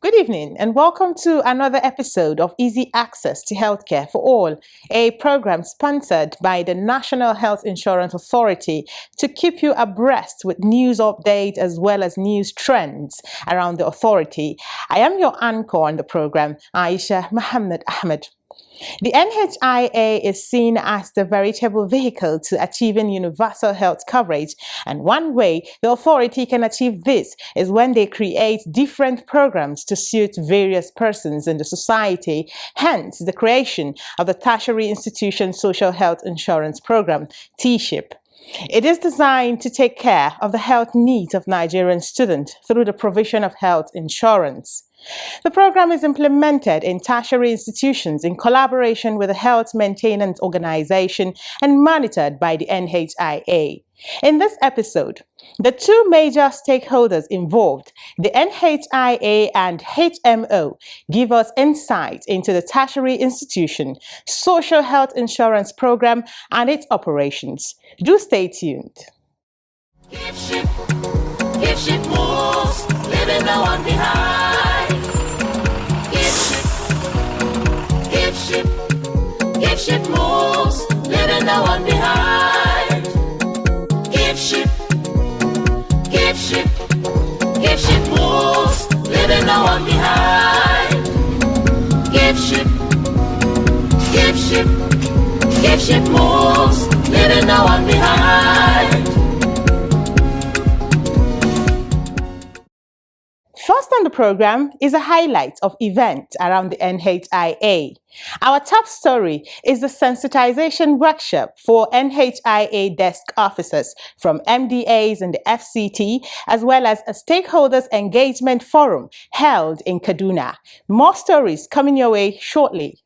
Good evening and welcome to another episode of Easy Access to Healthcare for All, a program sponsored by the National Health Insurance Authority to keep you abreast with news updates as well as news trends around the authority. I am your anchor on the program, Aisha Muhammad Ahmed. The NHIA is seen as the veritable vehicle to achieving universal health coverage, and one way the authority can achieve this is when they create different programs to suit various persons in the society, hence the creation of the Tertiary Institution Social Health Insurance Program, TISHIP. It is designed to take care of the health needs of Nigerian students through the provision of health insurance. The program is implemented in tertiary institutions in collaboration with the Health Maintenance Organization and monitored by the NHIA. In this episode, the two major stakeholders involved, the NHIA and HMO, give us insight into the Tertiary Institution Social Health Insurance Program and its operations. Do stay tuned. Give ship moves, leaving no one behind. Give ship moves, leaving no one behind. Give ship moves, leaving no one behind. Give ship moves, leaving no one behind. First on the program is a highlight of events around the NHIA. Our top story is the sensitization workshop for NHIA desk officers from MDAs and the FCT, as well as a stakeholders engagement forum held in Kaduna. More stories coming your way shortly.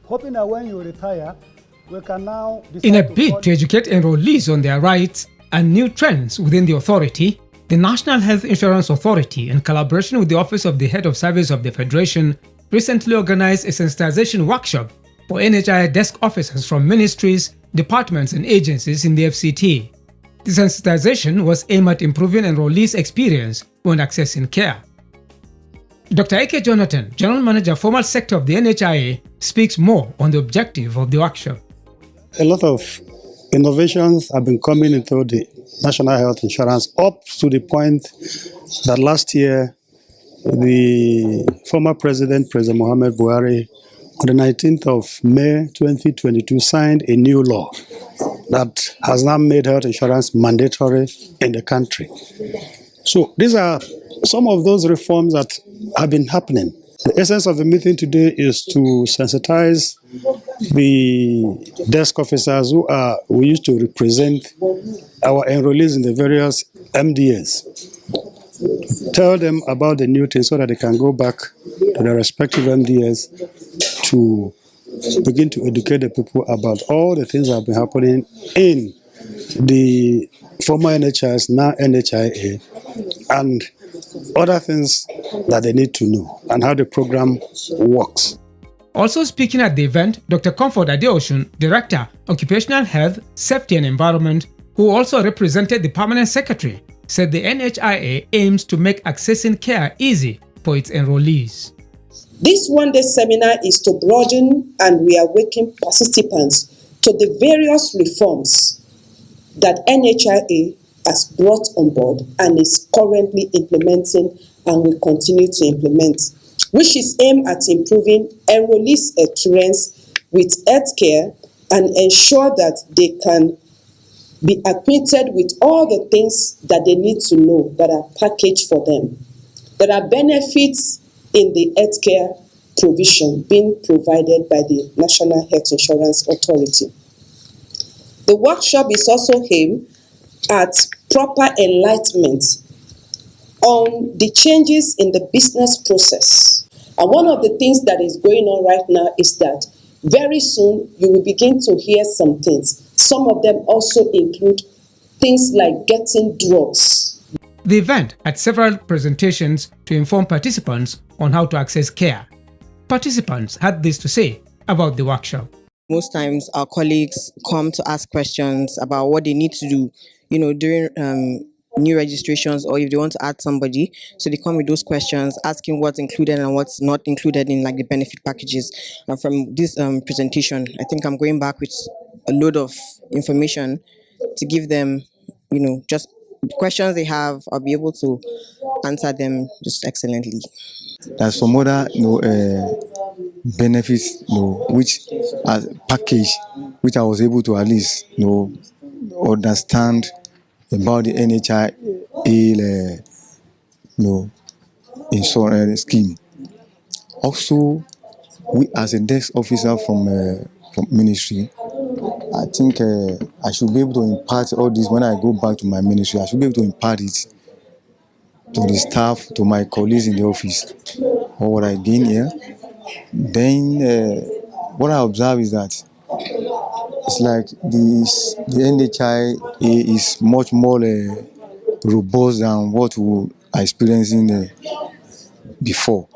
Hoping that when you retire, we can now in a bid to educate enrollees on their rights and new trends within the authority, the National Health Insurance Authority, in collaboration with the Office of the Head of Service of the Federation, recently organized a sensitization workshop for NHIA desk officers from ministries, departments and agencies in the FCT. The sensitization was aimed at improving enrollees' experience when accessing care. Dr. A.K. Jonathan, General Manager, Formal Sector of the NHIA, speaks more on the objective of the workshop. A lot of innovations have been coming into the National Health Insurance up to the point that last year the former President Muhammad Buhari, on the 19th of May 2022, signed a new law that has now made health insurance mandatory in the country. So these are some of those reforms that have been happening. The essence of the meeting today is to sensitize the desk officers who used to represent our enrollees in the various MDAs. Tell them about the new things so that they can go back to their respective MDAs to begin to educate the people about all the things that have been happening in the former NHIS, now NHIA, and other things that they need to know and how the program works. Also speaking at the event, Dr. Comfort Adeosun, Director, Occupational Health, Safety and Environment, who also represented the Permanent Secretary, said the NHIA aims to make accessing care easy for its enrollees. This one-day seminar is to broaden and reawaken participants to the various reforms that NHIA has brought on board and is currently implementing and will continue to implement, which is aimed at improving enrollees' experience with healthcare and ensure that they can be acquainted with all the things that they need to know that are packaged for them. There are benefits in the healthcare provision being provided by the National Health Insurance Authority. The workshop is also aimed at proper enlightenment on the changes in the business process. And one of the things that is going on right now is that very soon you will begin to hear some things. Some of them also include things like getting drugs. The event had several presentations to inform participants on how to access care. Participants had this to say about the workshop. Most times our colleagues come to ask questions about what they need to do, during new registrations, or if they want to add somebody. So they come with those questions, asking what's included and what's not included in like the benefit packages. And from this presentation, I think I'm going back with a load of information to give them, just questions they have. I'll be able to answer them just excellently. There's some other benefits, which as package, which I was able to at least understand about the NHIA insurance scheme. Also, we as a desk officer from ministry, I think I should be able to impart all this when I go back to my ministry. I should be able to impart it to the staff, to my colleagues in the office, or what I gain here. Then what I observe is that it's like the NHIA is much more robust than what we are experiencing before.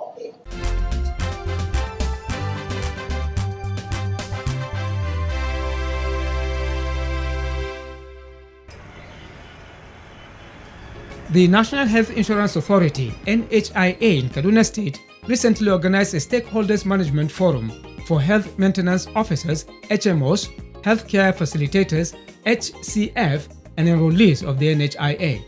The National Health Insurance Authority, NHIA in Kaduna State, recently organized a stakeholders management forum for health maintenance officers, HMOs, healthcare facilitators, HCF, and enrollees of the NHIA.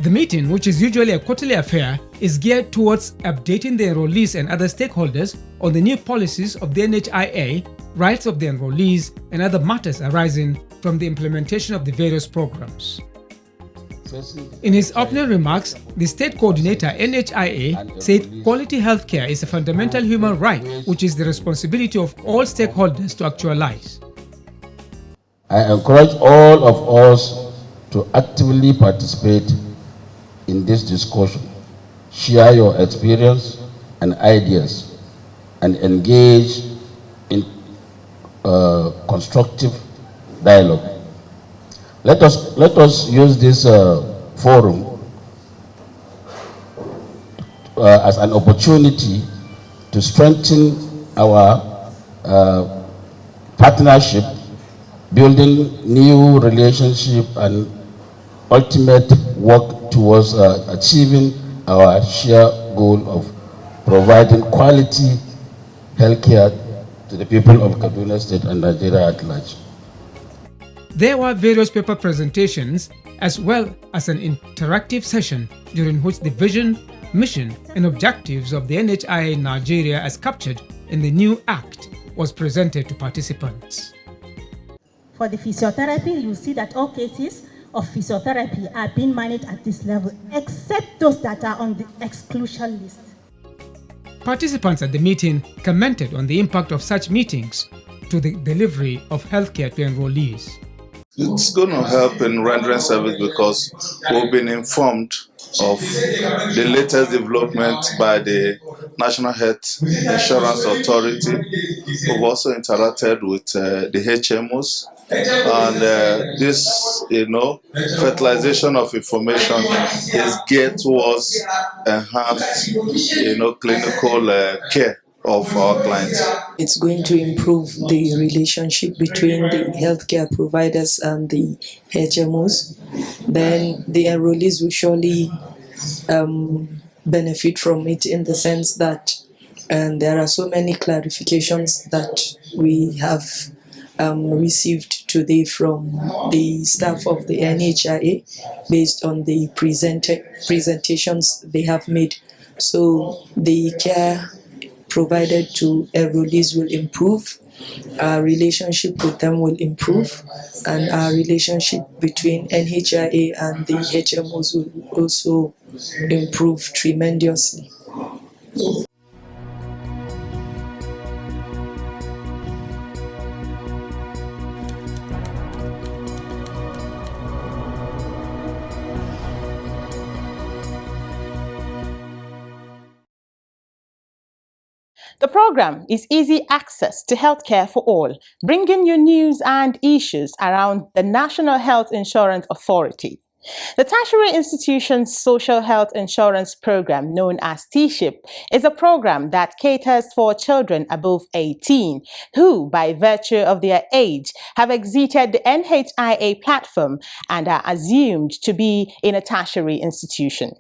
The meeting, which is usually a quarterly affair, is geared towards updating the enrollees and other stakeholders on the new policies of the NHIA, rights of the enrollees, and other matters arising from the implementation of the various programs. In his opening remarks, the state coordinator NHIA said quality healthcare is a fundamental human right which is the responsibility of all stakeholders to actualize. I encourage all of us to actively participate in this discussion, share your experience and ideas, and engage in constructive dialogue. Let us use this forum as an opportunity to strengthen our partnership, building new relationship, and ultimate work towards achieving our shared goal of providing quality healthcare to the people of Kaduna State and Nigeria at large. There were various paper presentations as well as an interactive session during which the vision, mission, and objectives of the NHIA in Nigeria as captured in the new Act was presented to participants. For the physiotherapy, you see that all cases of physiotherapy are being managed at this level, except those that are on the exclusion list. Participants at the meeting commented on the impact of such meetings to the delivery of healthcare to enrollees. It's going to help in rendering service because we've been informed of the latest development by the National Health Insurance Authority. We've also interacted with the HMOs, and this, fertilization of information is geared towards enhanced, clinical care of our clients. It's going to improve the relationship between the healthcare providers and the HMOs. Then the enrollees will surely benefit from it, in the sense that there are so many clarifications that we have received today from the staff of the NHIA based on the presentations they have made. So the care provided to enrollees will improve, our relationship with them will improve, and our relationship between NHIA and the HMOs will also improve tremendously. The program is easy access to healthcare for all, bringing you news and issues around the National Health Insurance Authority. The Tertiary Institution's Social Health Insurance Program, known as TISHIP, is a program that caters for children above 18 who, by virtue of their age, have exited the NHIA platform and are assumed to be in a tertiary institution.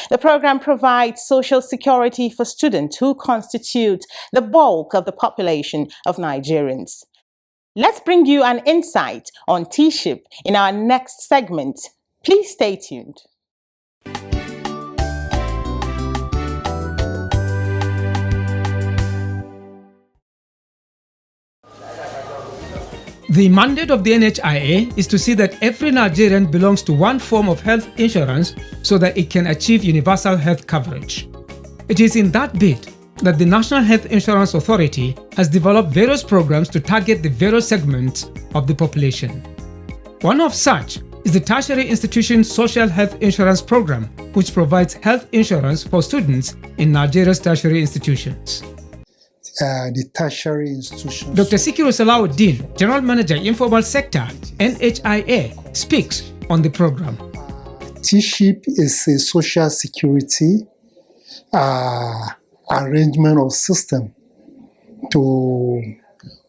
The program provides social security for students who constitute the bulk of the population of Nigerians. Let's bring you an insight on TISHIP in our next segment. Please stay tuned. The mandate of the NHIA is to see that every Nigerian belongs to one form of health insurance so that it can achieve universal health coverage. It is in that bid that the National Health Insurance Authority has developed various programs to target the various segments of the population. One of such is the Tertiary Institution Social Health Insurance Program, which provides health insurance for students in Nigeria's tertiary institutions. The tertiary institutions. Dr. Sikiru Salawuddin, General Manager, Informal Sector, NHIA, speaks on the program. TISHIP is a social security arrangement of system to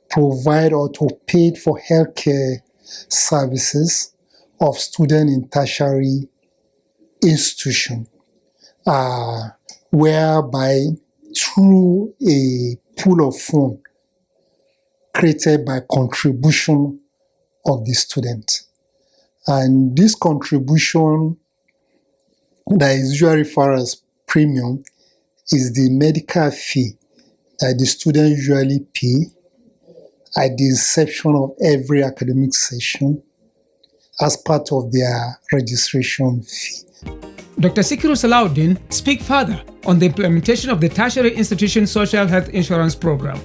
provide or to pay for healthcare services of students in tertiary institution, whereby through a pool of funds created by contribution of the student. And this contribution that is usually referred as premium is the medical fee that the student usually pay at the inception of every academic session as part of their registration fee. Dr. Sikiru Salawuddin speaks further on the implementation of the Tertiary Institution Social Health Insurance Program.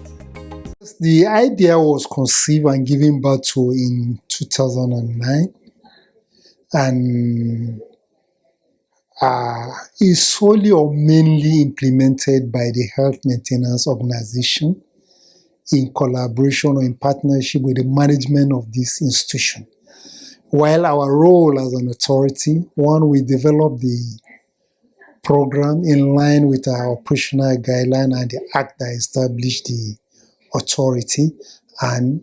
The idea was conceived and given birth to in 2009 and is solely or mainly implemented by the Health Maintenance Organization in collaboration or in partnership with the management of this institution. While our role as an authority, one, we develop the program in line with our operational guideline and the act that established the authority, and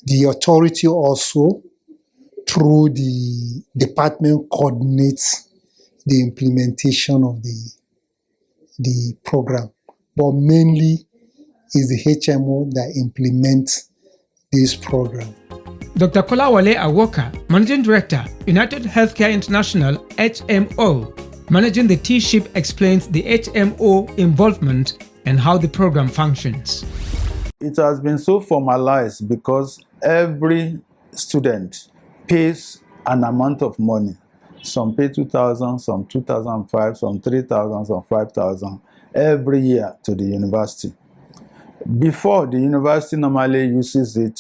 the authority also, through the department, coordinates the implementation of the program. But mainly is the HMO that implements this program. Dr. Kolawole Awoka, Managing Director, United Healthcare International, HMO, managing the TISHIP, explains the HMO involvement and how the program functions. It has been so formalized because every student pays an amount of money. Some pay 2,000, some 2,005, some 3,000, some 5,000 every year to the university. Before, the university normally uses it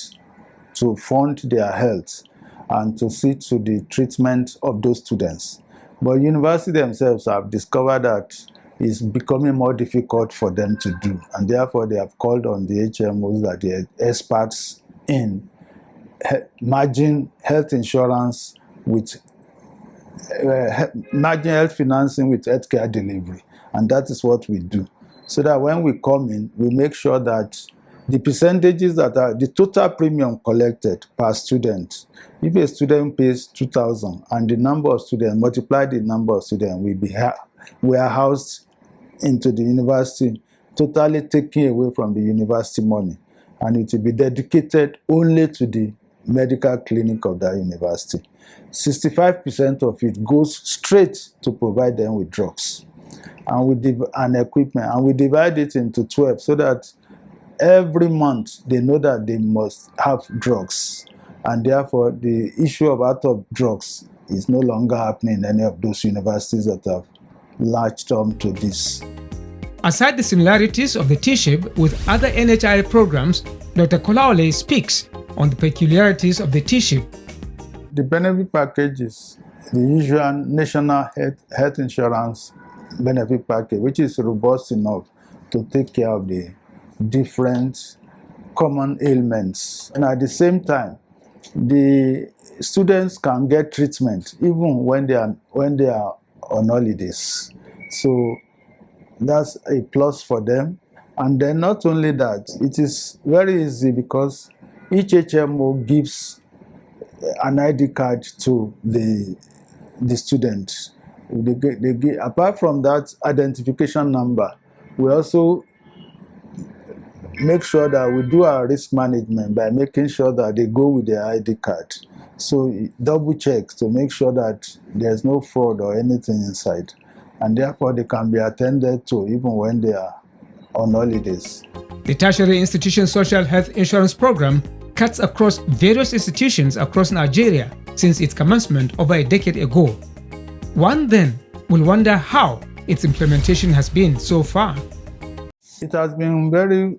to fund their health and to see to the treatment of those students. But university themselves have discovered that it's becoming more difficult for them to do, and therefore they have called on the HMOs, that they are experts in merging health insurance with merging health financing with healthcare delivery, and that is what we do. So that when we come in, we make sure that the percentages that are the total premium collected per student, if a student pays 2,000 and the number of students, multiply the number of students, we are housed into the university, totally taken away from the university money, and it will be dedicated only to the medical clinic of that university. 65% of it goes straight to provide them with drugs and equipment, and we divide it into 12 so that every month they know that they must have drugs, and therefore the issue of out of drugs is no longer happening in any of those universities that have latched on to this. Aside the similarities of the TISHIP with other NHIA programs, Dr. Kolawole speaks on the peculiarities of the TISHIP. The benefit package is the usual national health insurance benefit package, which is robust enough to take care of the different common ailments. And at the same time, the students can get treatment even when they are on holidays. So that's a plus for them. And then not only that, it is very easy because each HMO gives an ID card to the student. Apart from that identification number, we also make sure that we do our risk management by making sure that they go with their ID card. So double check to make sure that there's no fraud or anything inside. And therefore they can be attended to even when they are on holidays. The Tertiary Institution Social Health Insurance Program cuts across various institutions across Nigeria since its commencement over a decade ago. One then will wonder how its implementation has been so far. It has been very,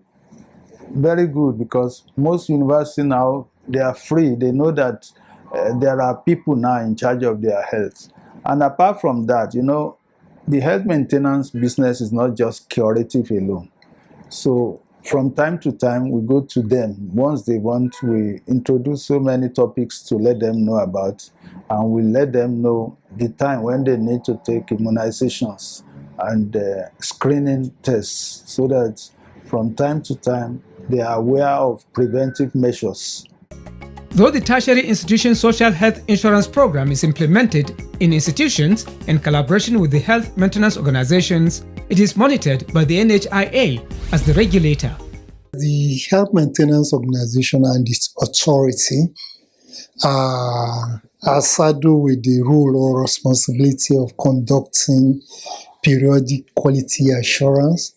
very good because most universities now, they are free. They know that there are people now in charge of their health. And apart from that, you know, the health maintenance business is not just curative alone. So from time to time, we go to them. Once they want, we introduce so many topics to let them know about, and we let them know the time when they need to take immunizations and screening tests, so that from time to time, they are aware of preventive measures. Though the Tertiary Institution Social Health Insurance Program is implemented in institutions in collaboration with the health maintenance organizations, it is monitored by the NHIA as the regulator. The health maintenance organization and its authority are saddled with the role or responsibility of conducting periodic quality assurance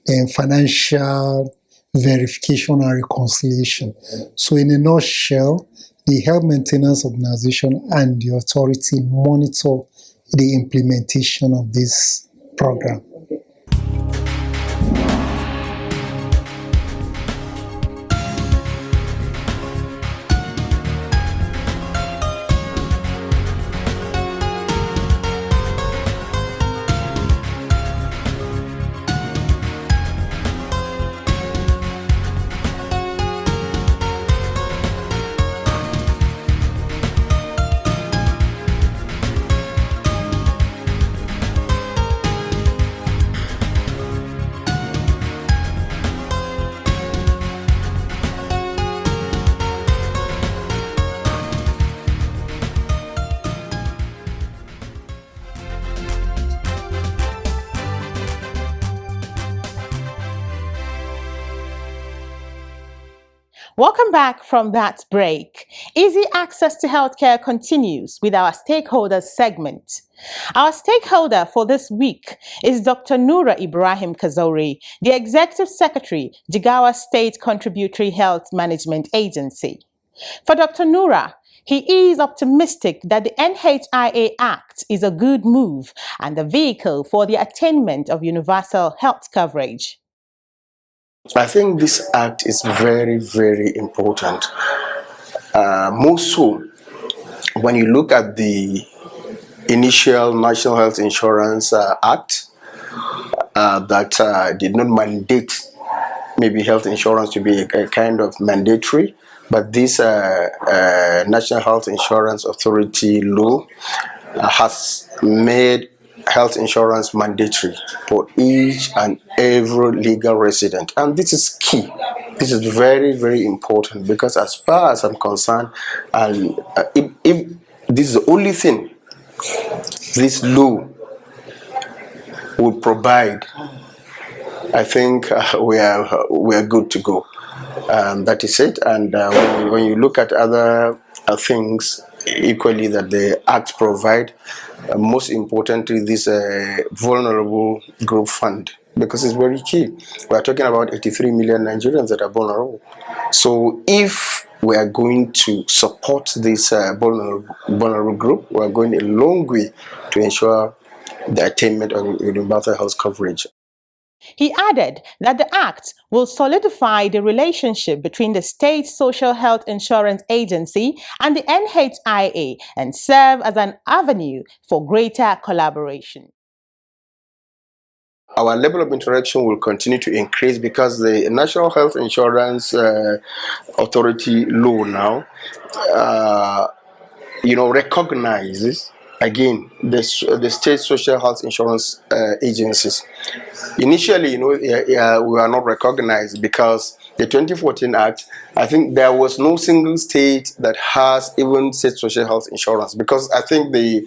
and financial verification and reconciliation. So in a nutshell, the health maintenance organization and the authority monitor the implementation of this program. Welcome back from that break. Easy access to healthcare continues with our stakeholders segment. Our stakeholder for this week is Dr. Noura Ibrahim Kazori, the Executive Secretary, Jigawa State Contributory Health Management Agency. For Dr. Noura, he is optimistic that the NHIA Act is a good move and a vehicle for the attainment of universal health coverage. I think this act is very, very important. More so, when you look at the initial National Health Insurance Act that did not mandate maybe health insurance to be a kind of mandatory, but this National Health Insurance Authority law has made health insurance mandatory for each and every legal resident, and this is key. This is very, very important because as far as I'm concerned, and if this is the only thing this law would provide, I think we are good to go. That is it. And when you look at other things equally that the Act provide, most importantly, this vulnerable group fund, because it's very key. We are talking about 83 million Nigerians that are vulnerable. So if we are going to support this vulnerable group, we are going a long way to ensure the attainment of universal health coverage. He added that the Act will solidify the relationship between the State Social Health Insurance Agency and the NHIA and serve as an avenue for greater collaboration. our level of interaction will continue to increase because the National Health Insurance Authority law now, recognizes again the state social health insurance agencies. Initially, we were not recognized because the 2014 Act, I think there was no single state that has even state social health insurance, because I think the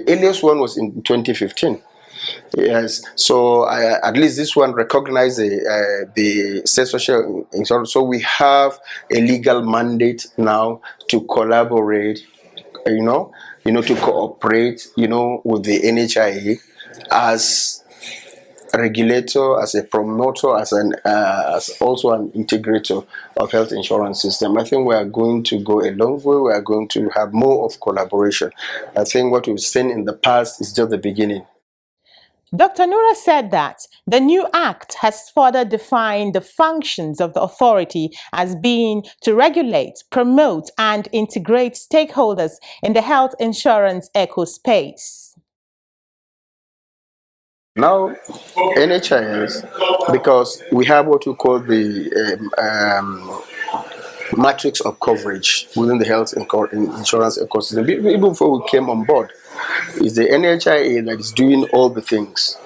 earliest one was in 2015. Yes, so at least this one recognized the state social insurance. So we have a legal mandate now to collaborate, to cooperate, with the NHIA as a regulator, as a promoter, as also an integrator of health insurance system. I think we are going to go a long way. We are going to have more of collaboration. I think what we've seen in the past is just the beginning. Dr. Nura said that the new act has further defined the functions of the authority as being to regulate, promote, and integrate stakeholders in the health insurance ecospace. Now, NHIS, because we have what we call the matrix of coverage within the health insurance ecosystem. Even before we came on board, it's the NHIA that is doing all the things.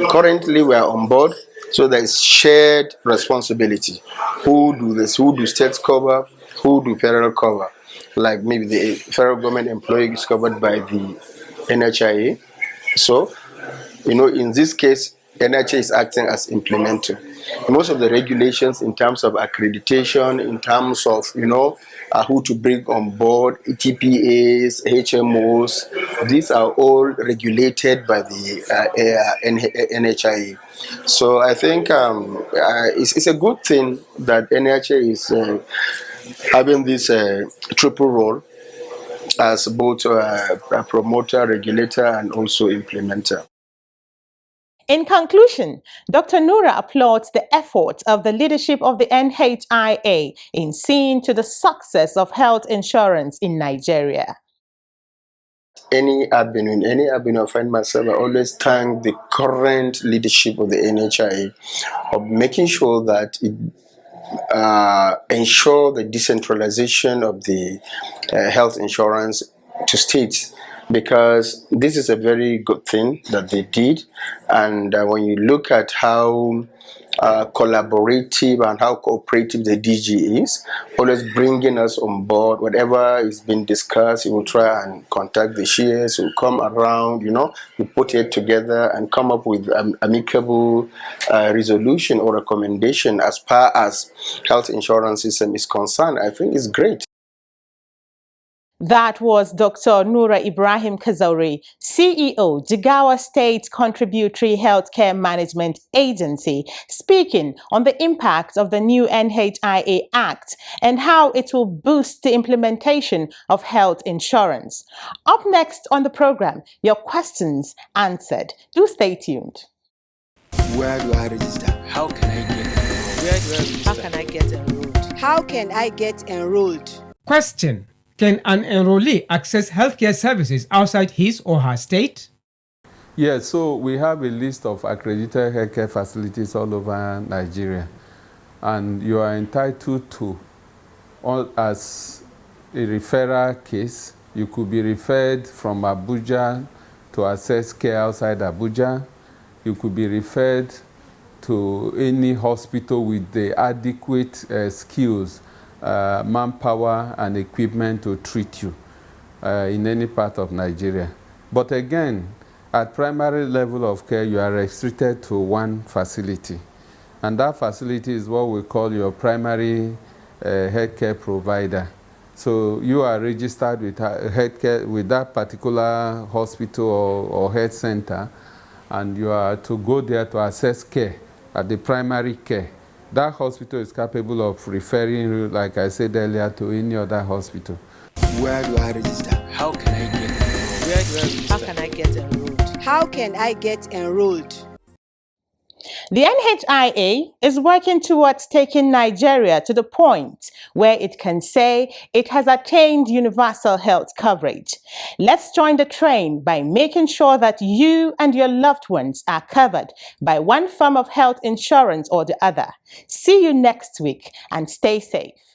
Currently, we are on board, so there is shared responsibility. Who do this? Who do states cover? Who do federal cover? Like maybe the federal government employee is covered by the NHIA. So, in this case, NHIA is acting as implementer. Most of the regulations in terms of accreditation, in terms of, who to bring on board, TPAs, HMOs, these are all regulated by the NHIA. So I think it's a good thing that NHIA is having this triple role as both a promoter, regulator, and also implementer. In conclusion, Dr. Nura applauds the efforts of the leadership of the NHIA in seeing to the success of health insurance in Nigeria. In any avenue I find myself, I always thank the current leadership of the NHIA of making sure that it ensure the decentralization of the health insurance to states, because this is a very good thing that they did. And when you look at how collaborative and how cooperative the DG is, always bringing us on board. Whatever is being discussed, he will try and contact the shares, he will come around, we put it together and come up with an amicable resolution or recommendation as far as health insurance system is concerned. I think it's great. That was Dr. Nura Ibrahim Kazauri, CEO, Jigawa State Contributory Healthcare Management Agency, speaking on the impact of the new NHIA Act and how it will boost the implementation of health insurance. Up next on the program, your questions answered. Do stay tuned. Where do I register? How can I get enrolled? Where do I register? How can I get enrolled? How can I get enrolled? Question: can an enrollee access healthcare services outside his or her state? Yes, so we have a list of accredited healthcare facilities all over Nigeria, and you are entitled to, as a referral case, you could be referred from Abuja to access care outside Abuja. You could be referred to any hospital with the adequate skills, manpower and equipment to treat you in any part of Nigeria. But again, at primary level of care, you are restricted to one facility. And that facility is what we call your primary healthcare provider. So you are registered with healthcare with that particular hospital or health center, and you are to go there to access care at the primary care. That hospital is capable of referring you, like I said earlier, to any other hospital. Where do I register? How can I get enrolled? Where do I register? How can I get enrolled? How can I get enrolled? The NHIA is working towards taking Nigeria to the point where it can say it has attained universal health coverage. Let's join the train by making sure that you and your loved ones are covered by one form of health insurance or the other. See you next week and stay safe.